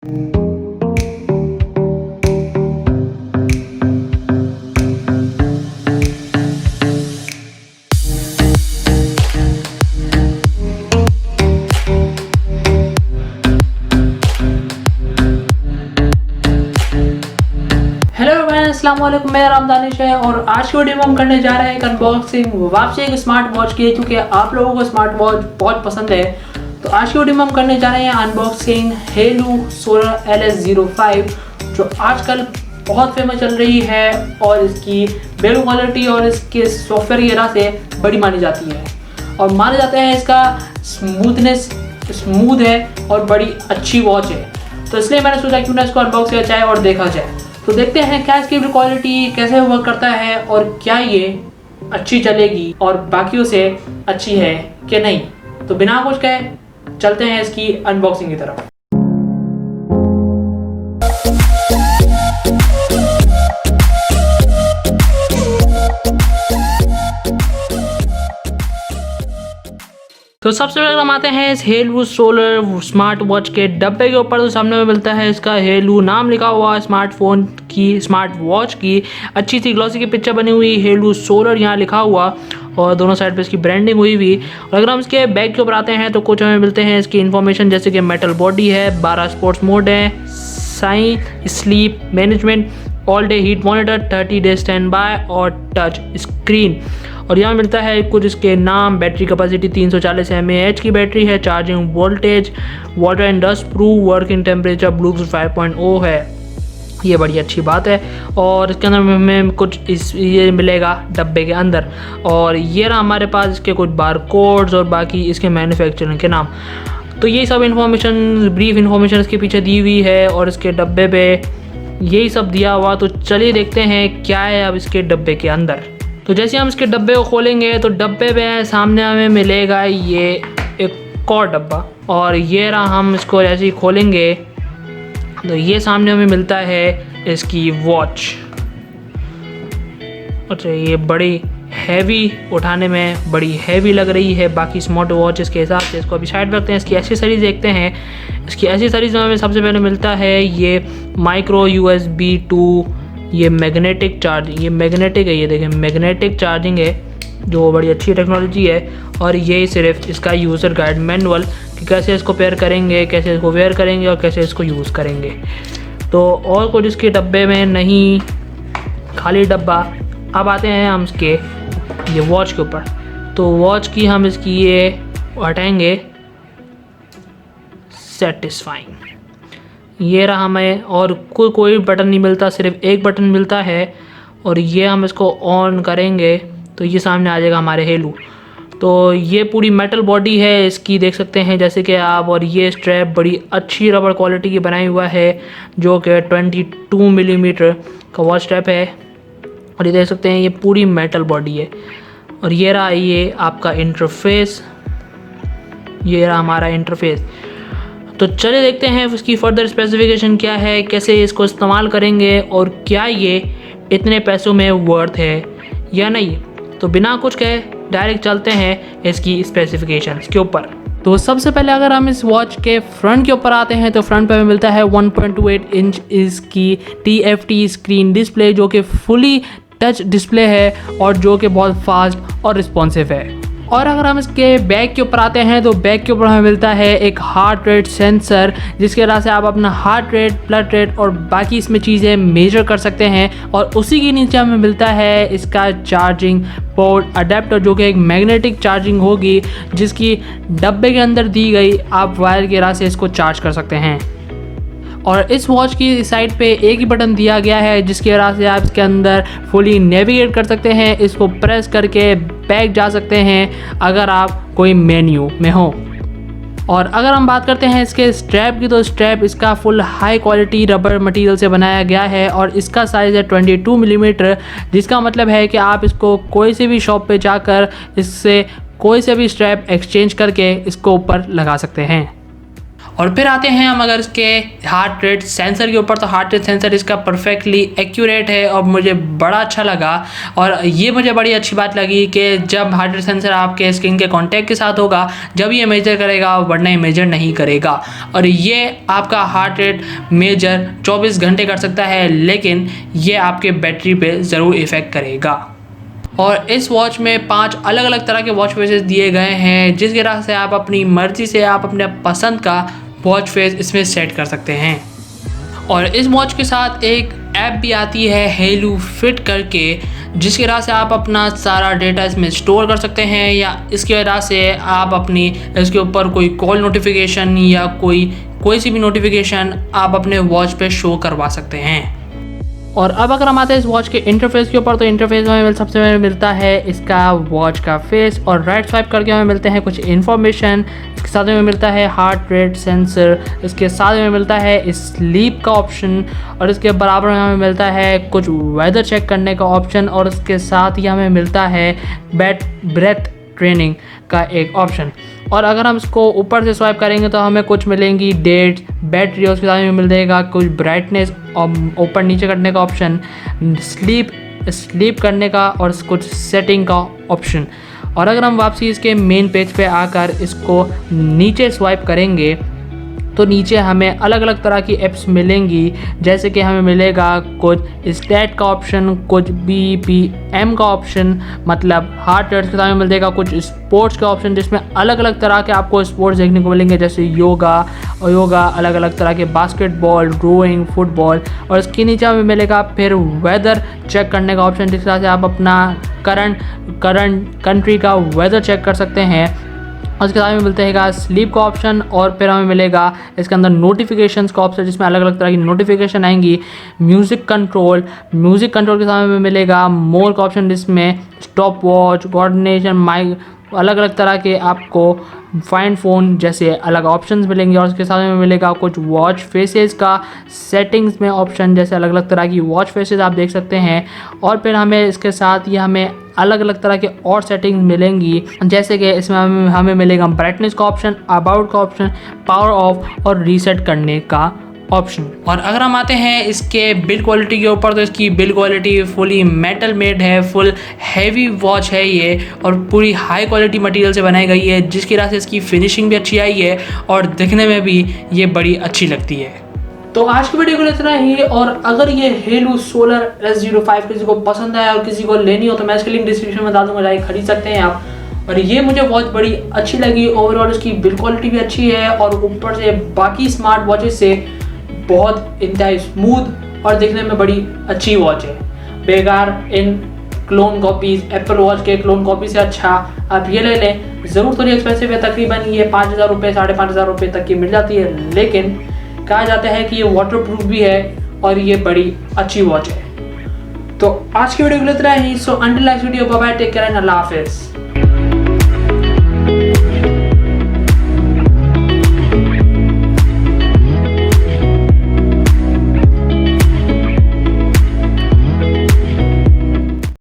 अस्सलाम वालेकुम, मेरा नाम दानिश है और आज की वीडियो में हम करने जा रहे हैं एक अनबॉक्सिंग वापसी एक स्मार्ट वॉच की, क्योंकि आप लोगों को स्मार्ट वॉच बहुत पसंद है। तो आज की वीडियो में हम करने जा रहे हैं अनबॉक्सिंग हेलू सोलर LS05, जो आजकल बहुत फेमस चल रही है और इसकी बिल्ड क्वालिटी और इसके सॉफ्टवेयर की वजह से बड़ी मानी जाती है और माना जाता है इसका स्मूथ है और बड़ी अच्छी वॉच है। तो इसलिए मैंने सोचा क्यों ना इसको अनबॉक्स किया जाए और देखा जाए। तो देखते हैं क्या इसकी क्वालिटी कैसे वर्क करता है और क्या ये अच्छी चलेगी और बाकियों से अच्छी है कि नहीं। तो बिना कुछ कहे चलते हैं इसकी अनबॉक्सिंग की तरफ। तो सबसे पहले हम आते हैं इस हेलू सोलर स्मार्ट वॉच के डब्बे के ऊपर। तो सामने में मिलता है इसका हेलू नाम लिखा हुआ, स्मार्टफोन की स्मार्ट वॉच की अच्छी सी ग्लॉसी की पिक्चर बनी हुई, हेलू सोलर यहाँ लिखा हुआ और दोनों साइड पे इसकी ब्रांडिंग हुई हुई। और अगर हम इसके बैग के ऊपर आते हैं तो कुछ हमें मिलते हैं इसकी इन्फॉर्मेशन, जैसे कि मेटल बॉडी है, 12 स्पोर्ट्स मोड है, sign sleep management, all day heart monitor, 30 day standby और टच स्क्रीन। और यहाँ मिलता है कुछ इसके नाम, बैटरी कैपेसिटी 340 mAh की बैटरी है, charging voltage, water and dust proof, working temperature Bluetooth 5.0 है। ये बड़ी अच्छी बात है। और इसके अंदर हमें कुछ ये मिलेगा डब्बे के अंदर। और ये रहा हमारे पास इसके कुछ बार कोड्स और बाकी इसके मैन्युफैक्चरिंग के नाम। तो ये सब इन्फॉर्मेशन, ब्रीफ इन्फॉर्मेशन इसके पीछे दी हुई है और इसके डब्बे पे यही सब दिया हुआ। तो चलिए देखते हैं क्या है अब इसके डब्बे के अंदर। तो जैसे हम इसके डब्बे को खोलेंगे तो डब्बे पे सामने हमें मिलेगा ये एक और डब्बा, और ये रहा, हम इसको जैसे ही खोलेंगे तो ये सामने हमें मिलता है इसकी वॉच। अच्छा, ये बड़ी हैवी, उठाने में बड़ी हैवी लग रही है बाकी स्मार्ट वॉचेस के हिसाब से। इसको अभी साइड रखते हैं। इसकी एसेसरीज देखते हैं। इसकी एसेसरीज में हमें सबसे पहले मिलता है ये माइक्रो USB 2, ये मैग्नेटिक चार्जिंग, ये मैग्नेटिक है, ये देखें मैग्नेटिक चार्जिंग है जो बड़ी अच्छी टेक्नोलॉजी है। और ये सिर्फ इसका यूज़र गाइड मैनुअल कि कैसे इसको पेयर करेंगे, कैसे इसको वेयर करेंगे और कैसे इसको यूज़ करेंगे। तो और कुछ इसके डब्बे में नहीं, खाली डब्बा। अब आते हैं हम इसके ये वॉच के ऊपर। तो वॉच की हम इसकी ये हटाएंगे, सेटिस्फाइंग, ये रहा हमें। और कोई बटन नहीं मिलता, सिर्फ एक बटन मिलता है। और ये हम इसको ऑन करेंगे तो ये सामने आ जाएगा हमारे हेलू। तो ये पूरी मेटल बॉडी है इसकी, देख सकते हैं जैसे कि आप। और ये स्ट्रैप बड़ी अच्छी रबड़ क्वालिटी की बनाई हुआ है, जो कि 22 मिलीमीटर का वॉच स्ट्रैप है। और ये देख सकते हैं ये पूरी मेटल बॉडी है। और ये रहा ये आपका इंटरफेस, ये रहा हमारा इंटरफेस। तो चलिए देखते हैं उसकी फर्दर स्पेसिफिकेशन क्या है, कैसे इसको इस्तेमाल करेंगे और क्या ये इतने पैसों में वर्थ है या नहीं। तो बिना कुछ कहे डायरेक्ट चलते हैं इसकी स्पेसिफिकेशंस के ऊपर। तो सबसे पहले अगर हम इस वॉच के फ्रंट के ऊपर आते हैं तो फ्रंट पे हमें मिलता है 1.28 इंच इसकी TFT स्क्रीन डिस्प्ले, जो कि फुली टच डिस्प्ले है और जो कि बहुत फास्ट और रिस्पॉन्सिव है। और अगर हम इसके बैक के ऊपर आते हैं तो बैक के ऊपर हमें मिलता है एक हार्ट रेट सेंसर, जिसके वजह से आप अपना हार्ट रेट, ब्लड रेट और बाकी इसमें चीज़ें मेजर कर सकते हैं। और उसी के नीचे हमें मिलता है इसका चार्जिंग पोर्ट अडेप्टर, जो कि एक मैग्नेटिक चार्जिंग होगी, जिसकी डब्बे के अंदर दी गई आप वायर की वजह से इसको चार्ज कर सकते हैं। और इस वॉच की साइड पे एक ही बटन दिया गया है, जिसकी वजह से आप इसके अंदर फुली नेविगेट कर सकते हैं। इसको प्रेस करके बैक जा सकते हैं अगर आप कोई मेन्यू में हो। और अगर हम बात करते हैं इसके स्ट्रैप की, तो स्ट्रैप इसका full high quality rubber material से बनाया गया है और इसका साइज़ है 22 मिलीमीटर, जिसका मतलब है कि आप इसको कोई से भी शॉप पे जाकर इससे कोई से भी स्ट्रैप एक्सचेंज करके इसको ऊपर लगा सकते हैं। और फिर आते हैं हम अगर इसके हार्ट रेट सेंसर के ऊपर, तो हार्ट रेट सेंसर इसका परफेक्टली एक्यूरेट है और मुझे बड़ा अच्छा लगा। और ये मुझे बड़ी अच्छी बात लगी कि जब हार्ट रेट सेंसर आपके स्किन के कांटेक्ट के साथ होगा जब ये मेजर करेगा, वरना ये मेजर नहीं करेगा। और ये आपका हार्ट रेट मेजर 24 घंटे कर सकता है, लेकिन ये आपके बैटरी पे ज़रूर इफ़ेक्ट करेगा। और इस वॉच में 5 अलग अलग तरह के वॉच फेसेस दिए गए हैं, जिसकी वजह से आप अपनी मर्ज़ी से आप अपने पसंद का वॉच फेस इसमें सेट कर सकते हैं। और इस वॉच के साथ एक ऐप भी आती है हेलू फिट करके, जिसकी वजह से आप अपना सारा डेटा इसमें स्टोर कर सकते हैं, या इसकी वजह से आप अपनी इसके ऊपर कोई कॉल नोटिफिकेशन या कोई सी भी नोटिफिकेशन आप अपने वॉच पे शो करवा सकते हैं। और अब अगर हम आते हैं इस वॉच के इंटरफेस के ऊपर, तो इंटरफेस में हमें सबसे पहले मिलता है इसका वॉच का फेस, और राइट स्वाइप करके हमें मिलते हैं कुछ इन्फॉर्मेशन। इसके साथ में मिलता है हार्ट रेट सेंसर, इसके साथ में मिलता है स्लीप का ऑप्शन, और इसके बराबर में हमें मिलता है कुछ वेदर चेक करने का ऑप्शन, और इसके साथ ही हमें मिलता है ब्रेथ ट्रेनिंग का एक ऑप्शन। और अगर हम इसको ऊपर से स्वाइप करेंगे तो हमें कुछ मिलेंगी डेट, बैटरी, उसके साथ में मिलेगा कुछ ब्राइटनेस और ऊपर नीचे करने का ऑप्शन, स्लीप करने का और कुछ सेटिंग का ऑप्शन। और अगर हम वापसी इसके मेन पेज पे आकर इसको नीचे स्वाइप करेंगे तो नीचे हमें अलग अलग तरह की ऐप्स मिलेंगी, जैसे कि हमें मिलेगा कुछ स्टैट का ऑप्शन, कुछ BPM का ऑप्शन मतलब हार्ट रेट के साथ में मिलेगा कुछ स्पोर्ट्स का ऑप्शन, जिसमें अलग अलग तरह के आपको स्पोर्ट्स देखने को मिलेंगे, जैसे योगा अलग अलग तरह के बास्केटबॉल, रोइंग, फुटबॉल। और इसके नीचे हमें मिलेगा फिर वेदर चेक करने का ऑप्शन, जिस तरह से आप अपना करंट कंट्री का वेदर चेक कर सकते हैं। और इसके साथ में मिलते हैं स्लीप का ऑप्शन, और फिर हमें मिलेगा इसके अंदर नोटिफिकेशंस का ऑप्शन, जिसमें अलग अलग तरह की नोटिफिकेशन आएंगी। म्यूज़िक कंट्रोल के साथ में मिलेगा मोर का ऑप्शन, जिसमें स्टॉप वॉच, कोऑर्डिनेशन, माइक, अलग अलग तरह के आपको फाइंड फ़ोन जैसे अलग ऑप्शंस मिलेंगे। और उसके साथ में मिलेगा कुछ वॉच फेसेस का सेटिंग्स में ऑप्शन, जैसे अलग अलग तरह की वॉच फेसेस आप देख सकते हैं। और फिर हमें इसके साथ ही हमें अलग अलग तरह के और सेटिंग्स मिलेंगी, जैसे कि इसमें हमें मिलेगा ब्राइटनेस का ऑप्शन, अबाउट का ऑप्शन, पावर ऑफ और रीसेट करने का ऑप्शन। और अगर हम आते हैं इसके बिल्ड क्वालिटी के ऊपर, तो इसकी build quality fully metal made है, फुल हैवी वॉच है ये, और पूरी हाई क्वालिटी मटेरियल से बनाई गई है, जिसकी वजह से इसकी फिनिशिंग भी अच्छी आई है और दिखने में भी ये बड़ी अच्छी लगती है। तो आज की वीडियो को इतना ही। और अगर ये हेलू सोलर S05 किसी को पसंद आया और किसी को लेनी हो तो मैं इसकी लिंक डिस्क्रिप्शन में डाल दूँगा, जाके खरीद सकते हैं आप। और ये मुझे वॉच बड़ी अच्छी लगी, ओवरऑल इसकी बिल्ड क्वालिटी भी अच्छी है, और ऊपर से बाकी स्मार्ट वॉचेस से बहुत इंतहाई स्मूथ और दिखने में बड़ी अच्छी वॉच है। बेकार इन क्लोन कॉपीज़, एप्पल वॉच के क्लोन कॉपी से अच्छा आप ये ले लें। ज़रूर थोड़ी एक्सपेंसिव है, तकरीबन ये 5,000 रुपये 5,500 रुपये तक की मिल जाती है, लेकिन कहा जाता है कि ये वाटरप्रूफ भी है और ये बड़ी अच्छी वॉच है। तो आज की वीडियो के लिए इतना ही। So until next video, bye bye, take care and अल्लाह हाफिज़।